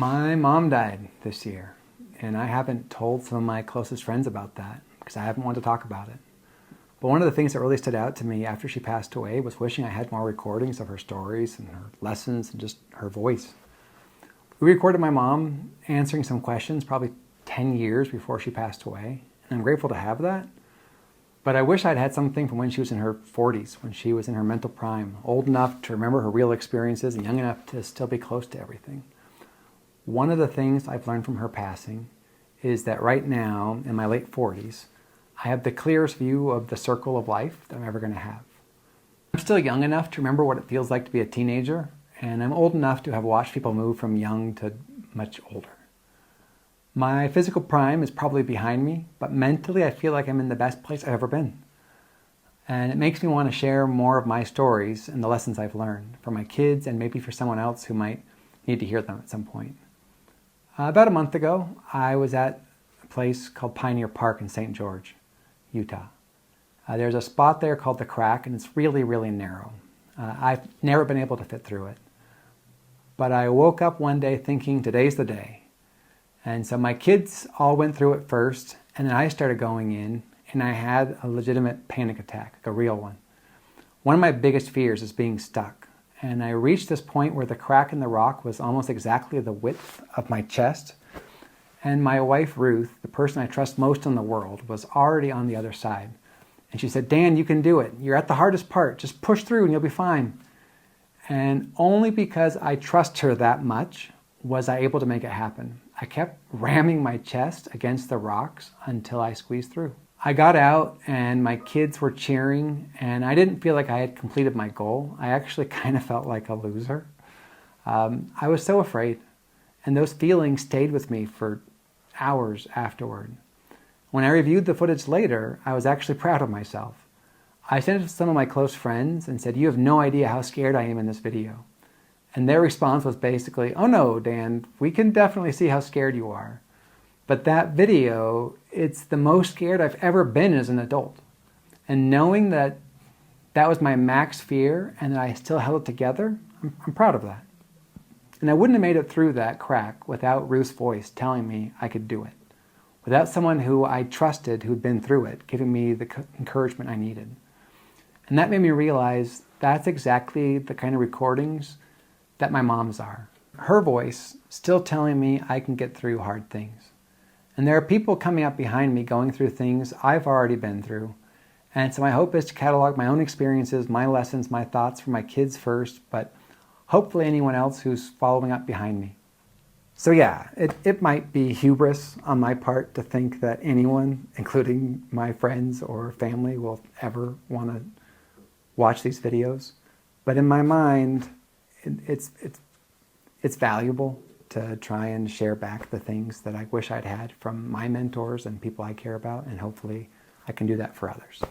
My mom died this year, and I haven't told some of my closest friends about that because I haven't wanted to talk about it. But one of the things that really stood out to me after she passed away was wishing I had more recordings of her stories and her lessons and just her voice. We recorded my mom answering some questions probably 10 years before she passed away, and I'm grateful to have that. But I wish I'd had something from when she was in her 40s, when she was in her mental prime, old enough to remember her real experiences and young enough to still be close to everything. One of the things I've learned from her passing is that right now, in my late 40s, I have the clearest view of the circle of life that I'm ever going to have. I'm still young enough to remember what it feels like to be a teenager, and I'm old enough to have watched people move from young to much older. My physical prime is probably behind me, but mentally I feel like I'm in the best place I've ever been. And it makes me want to share more of my stories and the lessons I've learned for my kids and maybe for someone else who might need to hear them at some point. About a month ago, I was at a place called Pioneer Park in St. George, Utah. There's a spot there called the Crack, and it's really, really narrow. I've never been able to fit through it. But I woke up one day thinking, today's the day. And so my kids all went through it first, and then I started going in, and I had a legitimate panic attack, like a real one. One of my biggest fears is being stuck. And I reached this point where the crack in the rock was almost exactly the width of my chest. And my wife, Ruth, the person I trust most in the world, was already on the other side. And she said, Dan, you can do it. You're at the hardest part. Just push through and you'll be fine. And only because I trust her that much was I able to make it happen. I kept ramming my chest against the rocks until I squeezed through. I got out and my kids were cheering, and I didn't feel like I had completed my goal. I actually kind of felt like a loser. I was so afraid, and those feelings stayed with me for hours afterward. When I reviewed the footage later, I was actually proud of myself. I sent it to some of my close friends and said, "You have no idea how scared I am in this video." And their response was basically, "Oh no, Dan, we can definitely see how scared you are. But that video, it's the most scared I've ever been as an adult." And knowing that that was my max fear and that I still held it together, I'm proud of that. And I wouldn't have made it through that crack without Ruth's voice telling me I could do it. Without someone who I trusted who'd been through it, giving me the encouragement I needed. And that made me realize that's exactly the kind of recordings that my mom's are. Her voice still telling me I can get through hard things. And there are people coming up behind me going through things I've already been through. And so my hope is to catalog my own experiences, my lessons, my thoughts for my kids first, but hopefully anyone else who's following up behind me. So yeah, it might be hubris on my part to think that anyone, including my friends or family, will ever want to watch these videos. But in my mind, it's valuable to try and share back the things that I wish I'd had from my mentors and people I care about, and hopefully I can do that for others.